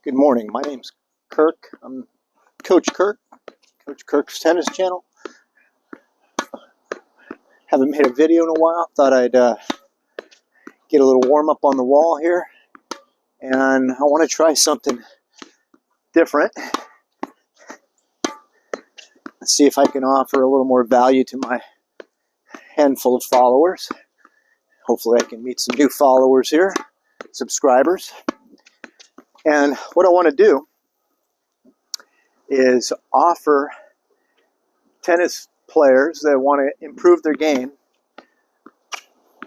Good morning. My name's Kirk. I'm Coach Kirk, Coach Kirk's Tennis Channel. Haven't made a video in a while. Thought I'd get a little warm up on the wall here. And I want to try something different. See if I can offer a little more value to my handful of followers. Hopefully I can meet some new followers here, subscribers. And what I want to do is offer tennis players that want to improve their game.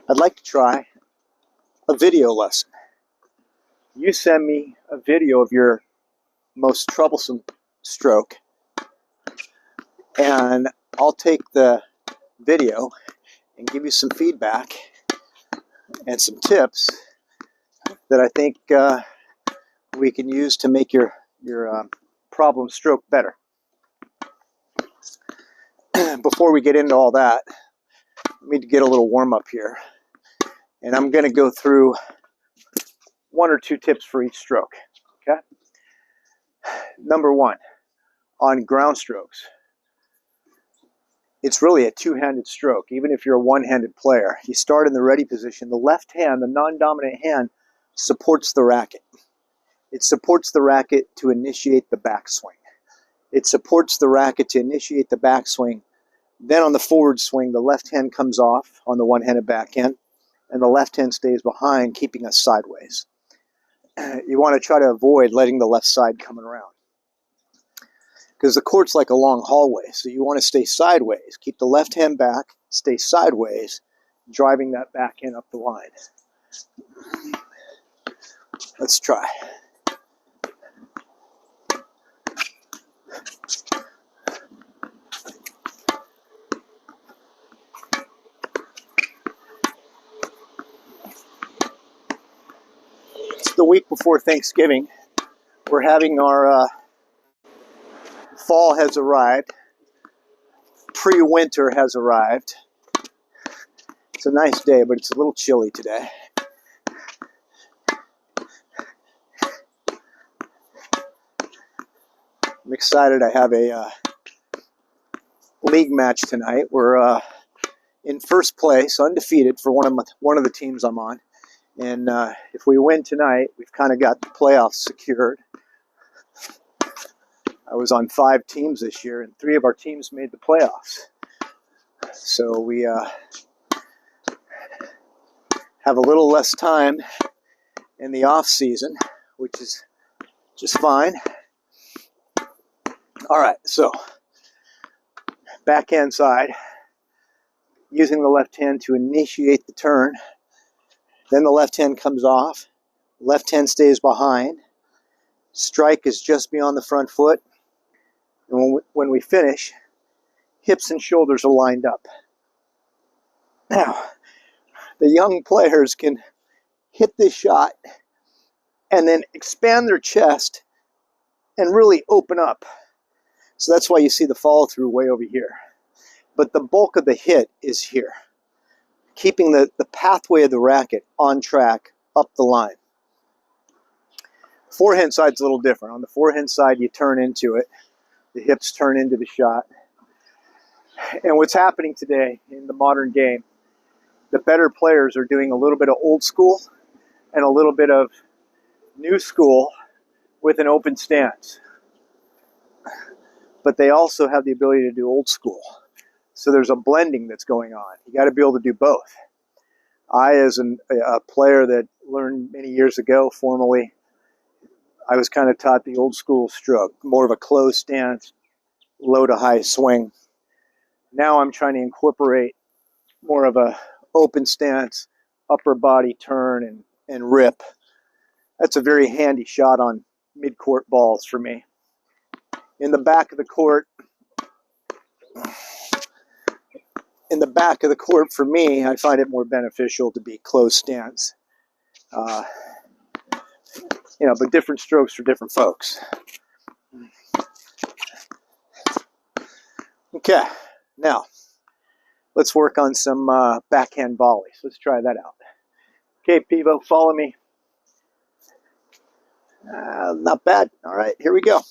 I'd like to try a video lesson. You send me a video of your most troublesome stroke, and I'll take the video and give you some feedback and some tips that I think we can use to make your problem stroke better. Before we get into all that, let me get a little warm up here, and I'm going to go through one or two tips for each stroke. Okay. Number one, on ground strokes, it's really a two-handed stroke. Even if you're a one-handed player, you start in the ready position. The left hand, the non-dominant hand, supports the racket. It supports the racket to initiate the backswing. It supports the racket to initiate the backswing. Then on the forward swing, the left hand comes off on the one-handed backhand, and the left hand stays behind, keeping us sideways. You want to try to avoid letting the left side coming around, because the court's like a long hallway, so you want to stay sideways. Keep the left hand back, stay sideways, driving that backhand up the line. Let's try. It's the week before Thanksgiving. We're having our fall has arrived. Pre-winter has arrived. It's a nice day, but it's a little chilly today. I'm excited. I have a league match tonight. We're in first place, undefeated for one of the teams I'm on. And if we win tonight, we've kind of got the playoffs secured. I was on 5 teams this year, and 3 of our teams made the playoffs. So we have a little less time in the off season, which is just fine. All right, so backhand side, using the left hand to initiate the turn. Then the left hand comes off. Left hand stays behind. Strike is just beyond the front foot. And when we finish, hips and shoulders are lined up. Now, the young players can hit this shot and then expand their chest and really open up. So that's why you see the follow through way over here. But the bulk of the hit is here, keeping the pathway of the racket on track up the line. Forehand side's a little different. On the forehand side, you turn into it. The hips turn into the shot. And what's happening today in the modern game, the better players are doing a little bit of old school and a little bit of new school with an open stance. But they also have the ability to do old school. So there's a blending that's going on. You got to be able to do both. I, as a player that learned many years ago formally, I was kind of taught the old school stroke, more of a closed stance, low to high swing. Now I'm trying to incorporate more of a open stance, upper body turn and rip. That's a very handy shot on mid-court balls for me. In the back of the court, for me, I find it more beneficial to be closed stance. But different strokes for different folks. Okay, now let's work on some backhand volleys. Let's try that out. Okay, Pivo, follow me. Not bad. All right, here we go.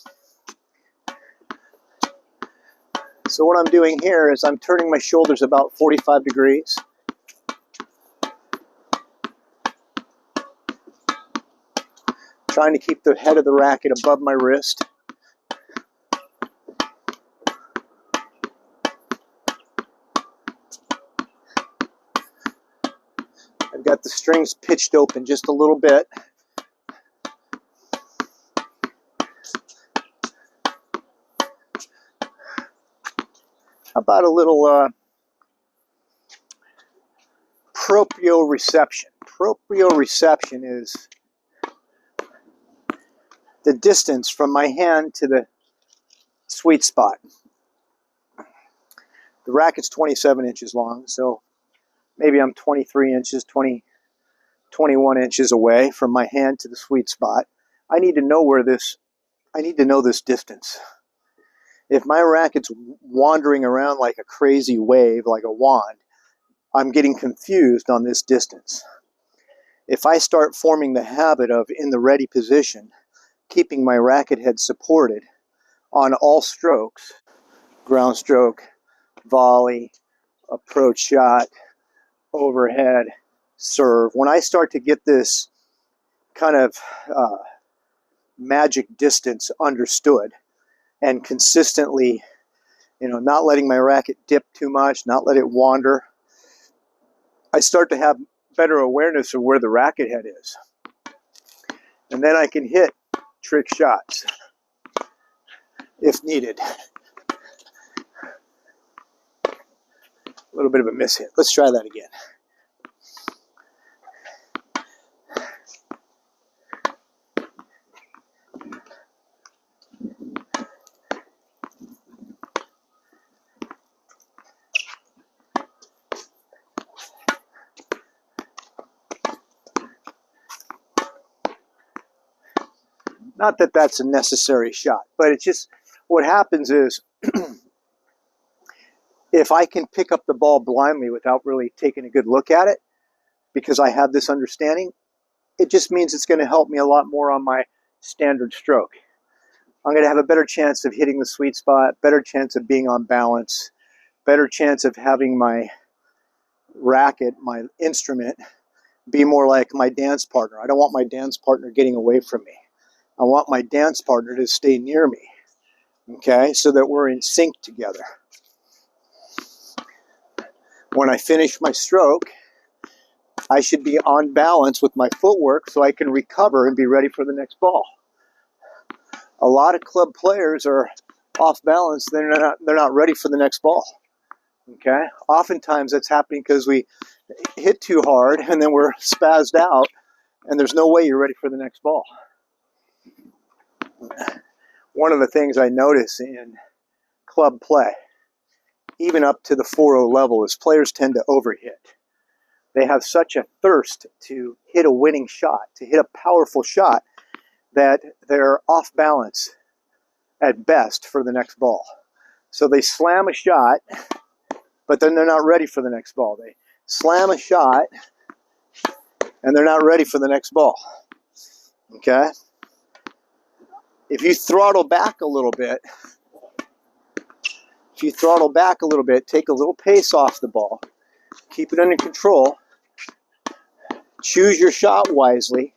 So what I'm doing here is I'm turning my shoulders about 45 degrees. Trying to keep the head of the racket above my wrist. I've got the strings pitched open just a little bit. How about a little proprioception? Proprioception is the distance from my hand to the sweet spot. The racket's 27 inches long, so maybe I'm 23 inches, 21 inches away from my hand to the sweet spot. I need to know this distance. If my racket's wandering around like a crazy wave, like a wand, I'm getting confused on this distance. If I start forming the habit of, in the ready position, keeping my racket head supported on all strokes, ground stroke, volley, approach shot, overhead, serve, when I start to get this kind of magic distance understood and consistently, not letting my racket dip too much, not let it wander, I start to have better awareness of where the racket head is. And then I can hit trick shots if needed. A little bit of a miss hit. Let's try that again. Not that that's a necessary shot, but it's just what happens is if I can pick up the ball blindly without really taking a good look at it, because I have this understanding, it just means it's going to help me a lot more on my standard stroke. I'm going to have a better chance of hitting the sweet spot, better chance of being on balance, better chance of having my racket, my instrument, be more like my dance partner. I don't want my dance partner getting away from me. I want my dance partner to stay near me, okay, so that we're in sync together. When I finish my stroke, I should be on balance with my footwork so I can recover and be ready for the next ball. A lot of club players are off balance. They're not ready for the next ball, okay? Oftentimes that's happening because we hit too hard and then we're spazzed out and there's no way you're ready for the next ball. One of the things I notice in club play, even up to the 4-0 level, is players tend to overhit. They have such a thirst to hit a winning shot, to hit a powerful shot, that they're off balance at best for the next ball. So they slam a shot, but then they're not ready for the next ball. They slam a shot, and they're not ready for the next ball. Okay? If you throttle back a little bit, take a little pace off the ball, keep it under control, choose your shot wisely.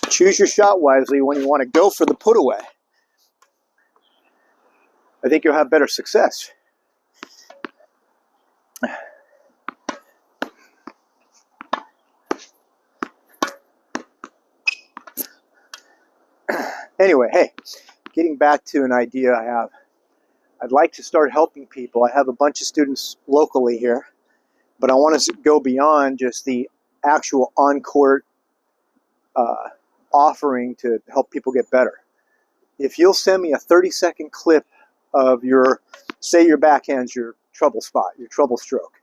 Choose your shot wisely when you want to go for the put away. I think you'll have better success. Anyway, hey, getting back to an idea I have. I'd like to start helping people. I have a bunch of students locally here, but I want to go beyond just the actual on-court offering to help people get better. If you'll send me a 30-second clip of your backhand's your trouble spot, your trouble stroke.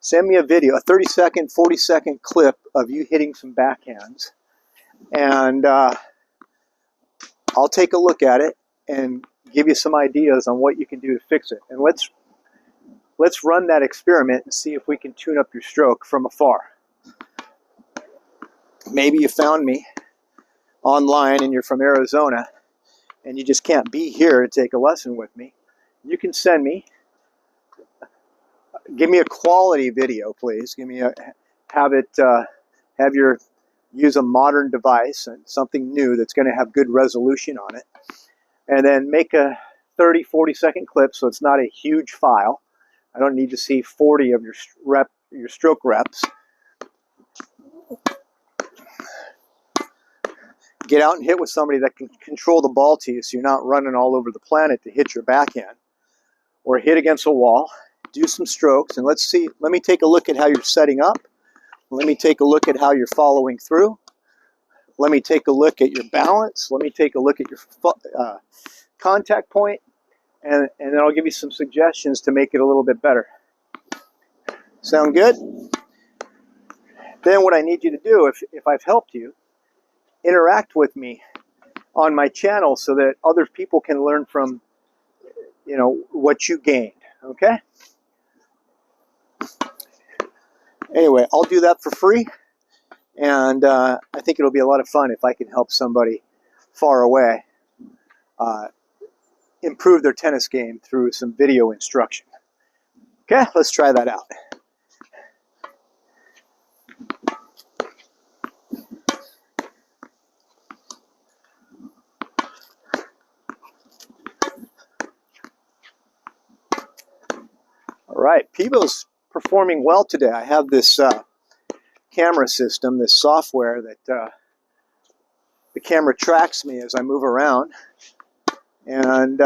Send me a video, a 30-second, 40-second clip of you hitting some backhands, and I'll take a look at it and give you some ideas on what you can do to fix it. And let's run that experiment and see if we can tune up your stroke from afar. Maybe you found me online and you're from Arizona and you just can't be here to take a lesson with me, you can send me. Give me a quality video, please. Give me a use a modern device and something new that's going to have good resolution on it, and then make a 30-40 second clip so it's not a huge file. I don't need to see 40 of your stroke reps. Get out and hit with somebody that can control the ball to you so you're not running all over the planet to hit your backhand, or hit against a wall. Do some strokes, and let me take a look at how you're setting up. Let me take a look at how you're following through. Let me take a look at your balance. Let me take a look at your contact point, and then I'll give you some suggestions to make it a little bit better. Sound good? Then what I need you to do, if I've helped you, interact with me on my channel so that other people can learn from, what you gained, okay? Anyway, I'll do that for free, and I think it'll be a lot of fun if I can help somebody far away improve their tennis game through some video instruction. Okay, let's try that out. All right, Pivo's performing well today. I have this camera system, this software that the camera tracks me as I move around, and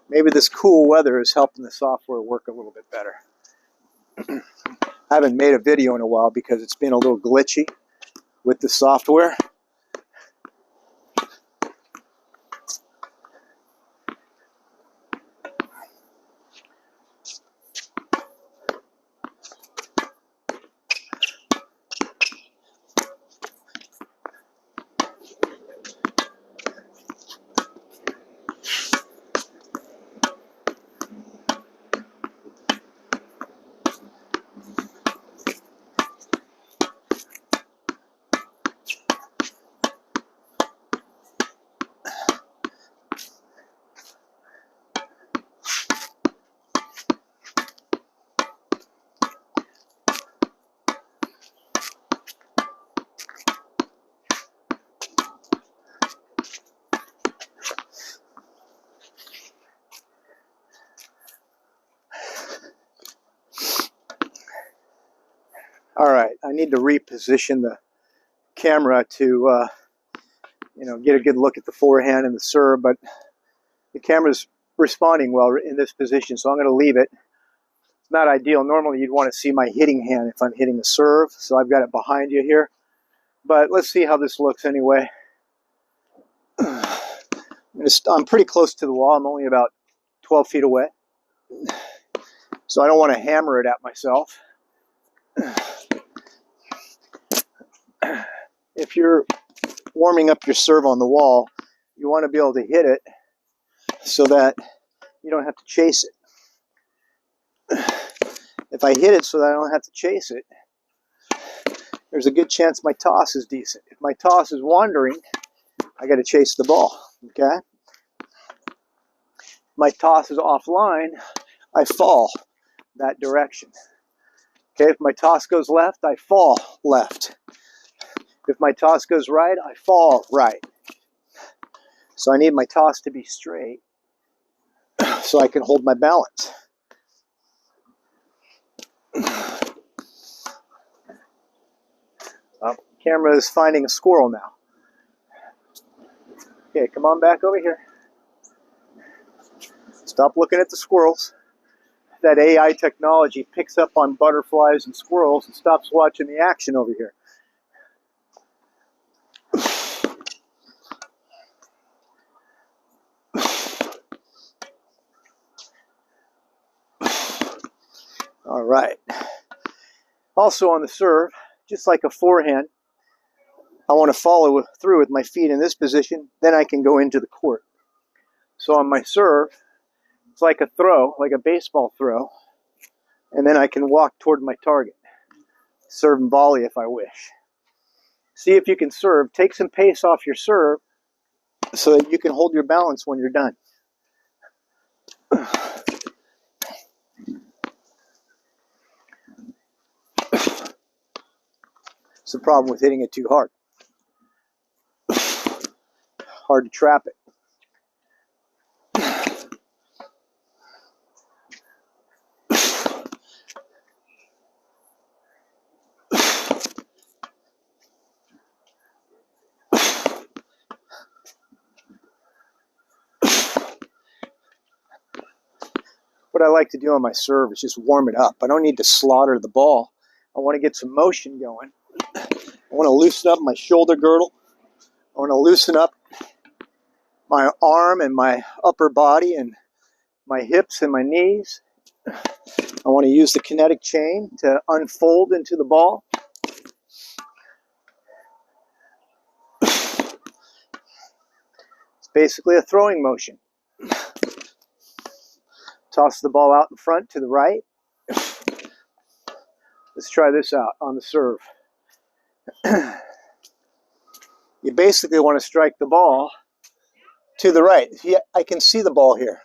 maybe this cool weather is helping the software work a little bit better. I haven't made a video in a while because it's been a little glitchy with the software. All right, I need to reposition the camera to get a good look at the forehand and the serve, but the camera's responding well in this position, so I'm going to leave it. It's not ideal. Normally you'd want to see my hitting hand if I'm hitting the serve, so I've got it behind you here. But let's see how this looks anyway. I'm pretty close to the wall. I'm only about 12 feet away, so I don't want to hammer it at myself. If you're warming up your serve on the wall, you want to be able to hit it so that you don't have to chase it. If I hit it so that I don't have to chase it, there's a good chance my toss is decent. If my toss is wandering, I got to chase the ball, okay? If my toss is offline, I fall that direction. Okay, if my toss goes left, I fall left. If my toss goes right, I fall right. So I need my toss to be straight so I can hold my balance. Well, camera is finding a squirrel now. Okay, come on back over here. Stop looking at the squirrels. That AI technology picks up on butterflies and squirrels and stops watching the action over here. All right. Also on the serve, just like a forehand, I want to follow through with my feet in this position, then I can go into the court. So on my serve, it's like a throw, like a baseball throw, and then I can walk toward my target. Serve and volley if I wish. See if you can serve. Take some pace off your serve so that you can hold your balance when you're done. It's the problem with hitting it too hard. Hard to trap it. What I like to do on my serve is just warm it up. I don't need to slaughter the ball. I want to get some motion going. I want to loosen up my shoulder girdle. I want to loosen up my arm and my upper body and my hips and my knees. I want to use the kinetic chain to unfold into the ball. It's basically a throwing motion. Toss the ball out in front to the right. Let's try this out on the serve. You basically want to strike the ball to the right. I can see the ball here.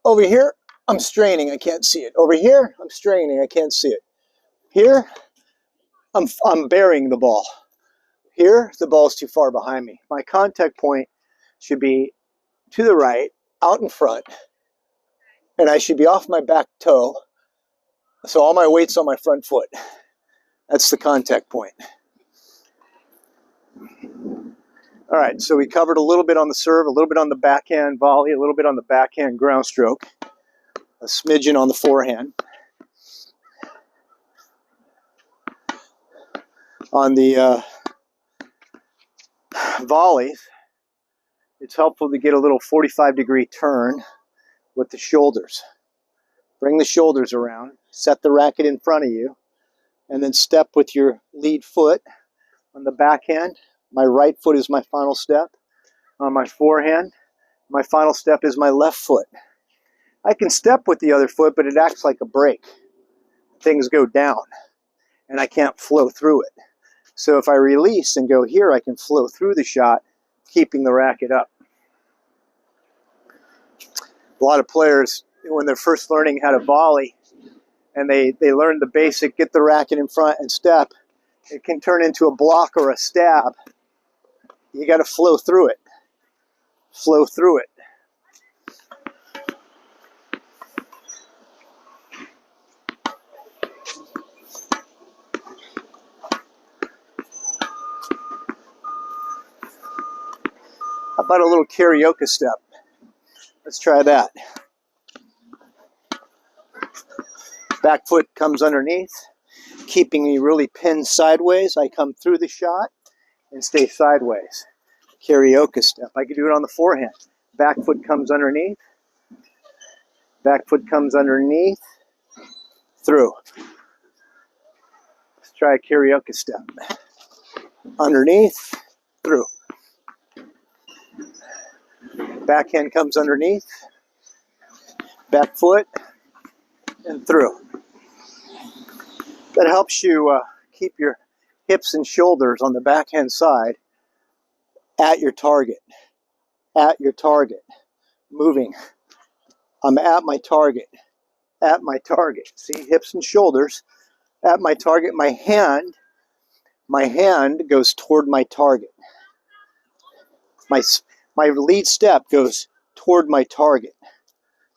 Over here, I'm straining, I can't see it. Over here, I'm straining, I can't see it. Here, I'm burying the ball. Here, the ball's too far behind me. My contact point should be to the right, out in front, and I should be off my back toe, so all my weight's on my front foot. That's the contact point. All right, so we covered a little bit on the serve, a little bit on the backhand volley, a little bit on the backhand ground stroke, a smidgen on the forehand. On the volleys, it's helpful to get a little 45-degree turn with the shoulders. Bring the shoulders around, set the racket in front of you, and then step with your lead foot on the backhand. My right foot is my final step. On my forehand, my final step is my left foot. I can step with the other foot, but it acts like a brake. Things go down, and I can't flow through it. So if I release and go here, I can flow through the shot, keeping the racket up. A lot of players, when they're first learning how to volley, and they learn the basic, get the racket in front and step, it can turn into a block or a stab. You got to flow through it. Flow through it. How about a little karaoke step? Let's try that. Back foot comes underneath, keeping me really pinned sideways. I come through the shot and stay sideways. Karaoke step. I can do it on the forehand. Back foot comes underneath. Back foot comes underneath. Through. Let's try a karaoke step. Underneath. Through. Backhand comes underneath. Back foot. And through. That helps you keep your hips and shoulders on the backhand side at your target. At your target. Moving. I'm at my target. At my target. See, hips and shoulders at my target. My hand goes toward my target. My lead step goes toward my target.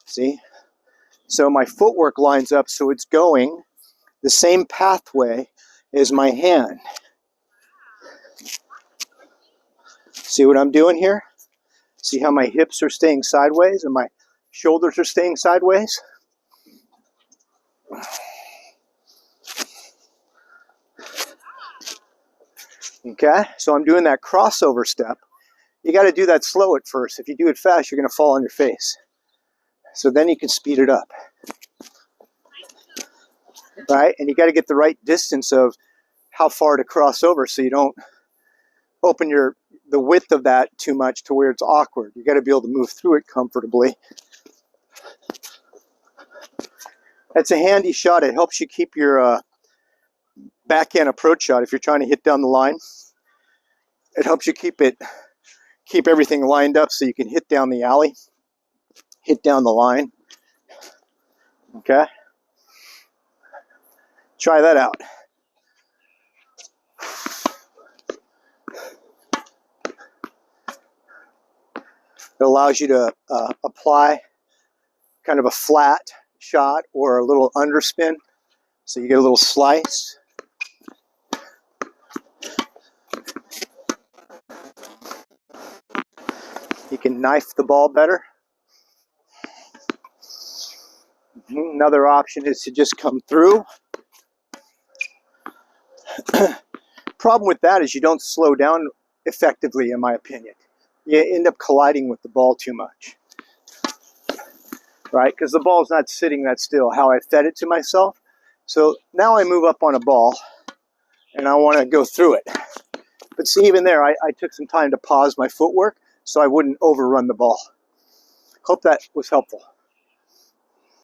See? So my footwork lines up so it's going the same pathway as my hand. See what I'm doing here? See how my hips are staying sideways and my shoulders are staying sideways? Okay, so I'm doing that crossover step. You got to do that slow at first. If you do it fast, you're going to fall on your face. So then you can speed it up. Right? And you got to get the right distance of how far to cross over so you don't open the width of that too much to where it's awkward. You got to be able to move through it comfortably. That's a handy shot. It helps you keep your backhand approach shot, if you're trying to hit down the line, it helps you keep everything lined up so you can hit down the alley, hit down the line. Okay? Try that out. It allows you to apply kind of a flat shot or a little underspin, so you get a little slice. You can knife the ball better. Another option is to just come through. Problem with that is you don't slow down effectively, in my opinion. You end up colliding with the ball too much, right? Because the ball's not sitting that still, how I fed it to myself. So now I move up on a ball and I want to go through it. But see, even there, I took some time to pause my footwork so I wouldn't overrun the ball. Hope that was helpful.